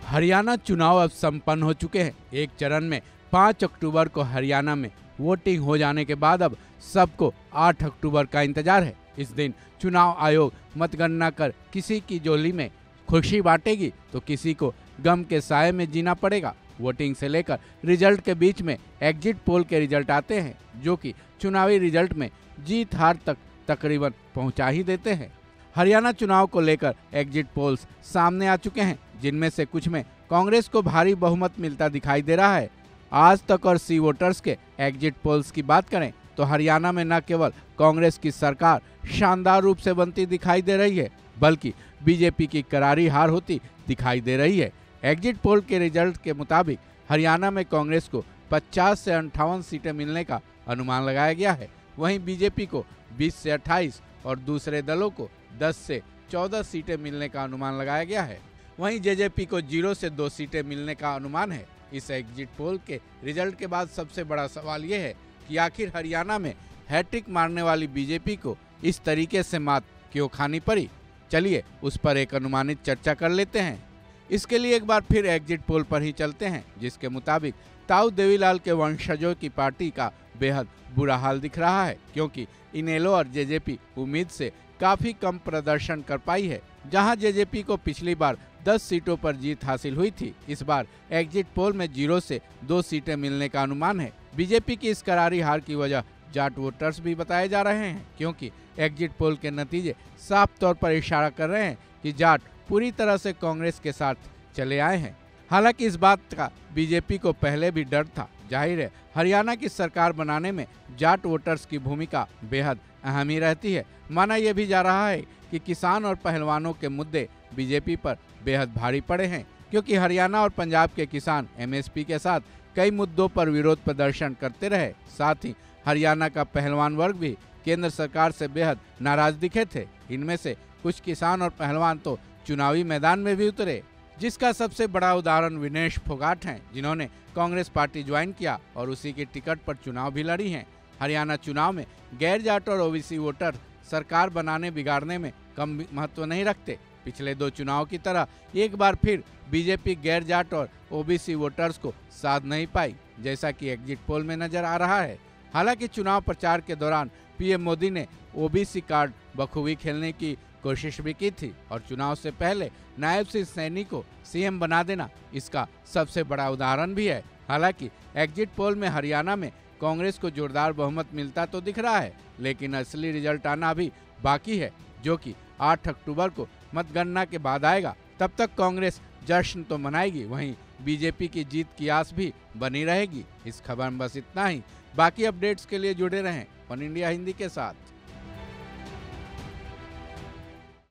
हरियाणा चुनाव अब संपन्न हो चुके हैं। एक चरण में 5 अक्टूबर को हरियाणा में वोटिंग हो जाने के बाद अब सबको 8 अक्टूबर का इंतजार है। इस दिन चुनाव आयोग मतगणना कर किसी की झोली में खुशी बांटेगी तो किसी को गम के साए में जीना पड़ेगा। वोटिंग से लेकर रिजल्ट के बीच में एग्जिट पोल के रिजल्ट आते हैं, जो कि चुनावी रिजल्ट में जीत हार तक तकरीबन पहुंचा ही देते हैं। हरियाणा चुनाव को लेकर एग्जिट पोल्स सामने आ चुके हैं, जिनमें से कुछ में कांग्रेस को भारी बहुमत मिलता दिखाई दे रहा है। आज तक और सी वोटर्स के एग्जिट पोल्स की बात करें तो हरियाणा में न केवल कांग्रेस की सरकार शानदार रूप से बनती दिखाई दे रही है, बल्कि बीजेपी की करारी हार होती दिखाई दे रही है। एग्जिट पोल के रिजल्ट के मुताबिक हरियाणा में कांग्रेस को 50 से 58 सीटें मिलने का अनुमान लगाया गया है। वहीं बीजेपी को 20 से 28 और दूसरे दलों को 10 से 14 सीटें मिलने का अनुमान लगाया गया है। वहीं जेजेपी को 0 से 2 सीटें मिलने का अनुमान है। इस एग्जिट पोल के रिजल्ट के बाद सबसे बड़ा सवाल यह है कि आखिर हरियाणा में हैट्रिक मारने वाली बीजेपी को इस तरीके से मात क्यों खानी पड़ी। चलिए उस पर एक अनुमानित चर्चा कर लेते हैं। इसके लिए एक बार फिर एग्जिट पोल पर ही चलते हैं, जिसके मुताबिक ताऊ देवीलाल के वंशजों की पार्टी का बेहद बुरा हाल दिख रहा है, क्योंकि इनेलो और जेजेपी उम्मीद से काफी कम प्रदर्शन कर पाई है। जहां जेजेपी को पिछली बार 10 सीटों पर जीत हासिल हुई थी, इस बार एग्जिट पोल में 0 से 2 सीटें मिलने का अनुमान है। बीजेपी की इस करारी हार की वजह जाट वोटर्स भी बताए जा रहे हैं, क्योंकि एग्जिट पोल के नतीजे साफ तौर पर इशारा कर रहे हैं कि जाट पूरी तरह से कांग्रेस के साथ चले आए हैं। हालांकि इस बात का बीजेपी को पहले भी डर था। जाहिर है हरियाणा की सरकार बनाने में जाट वोटर्स की भूमिका बेहद अहम ही रहती है। माना यह भी जा रहा है कि किसान और पहलवानों के मुद्दे बीजेपी पर बेहद भारी पड़े हैं, क्योंकि हरियाणा और पंजाब के किसान एमएसपी के साथ कई मुद्दों पर विरोध प्रदर्शन करते रहे। साथ ही हरियाणा का पहलवान वर्ग भी केंद्र सरकार से बेहद नाराज दिखे थे। इनमें से कुछ किसान और पहलवान तो चुनावी मैदान में भी उतरे, जिसका सबसे बड़ा उदाहरण विनेश फोगाट हैं, जिन्होंने कांग्रेस पार्टी ज्वाइन किया और उसी की टिकट पर चुनाव भी लड़ी हैं। हरियाणा चुनाव में गैर जाट और ओबीसी वोटर सरकार बनाने बिगाड़ने में कम महत्व नहीं रखते। पिछले 2 चुनाव की तरह एक बार फिर बीजेपी गैर जाट और ओबीसी वोटर्स को साध नहीं पाई, जैसा कि एग्जिट पोल में नजर आ रहा है। हालांकि चुनाव प्रचार के दौरान पीएम मोदी ने ओबीसी कार्ड बखूबी खेलने की कोशिश भी की थी और चुनाव से पहले नायब सिंह सैनी को सीएम बना देना इसका सबसे बड़ा उदाहरण भी है। हालांकि एग्जिट पोल में हरियाणा में कांग्रेस को जोरदार बहुमत मिलता तो दिख रहा है, लेकिन असली रिजल्ट आना अभी बाकी है, जो कि 8 अक्टूबर को मतगणना के बाद आएगा। तब तक कांग्रेस जश्न तो मनाएगी, वहीं बीजेपी की जीत की आस भी बनी रहेगी। इस खबर में बस इतना ही। बाकी अपडेट्स के लिए जुड़े रहें वन इंडिया हिंदी के साथ।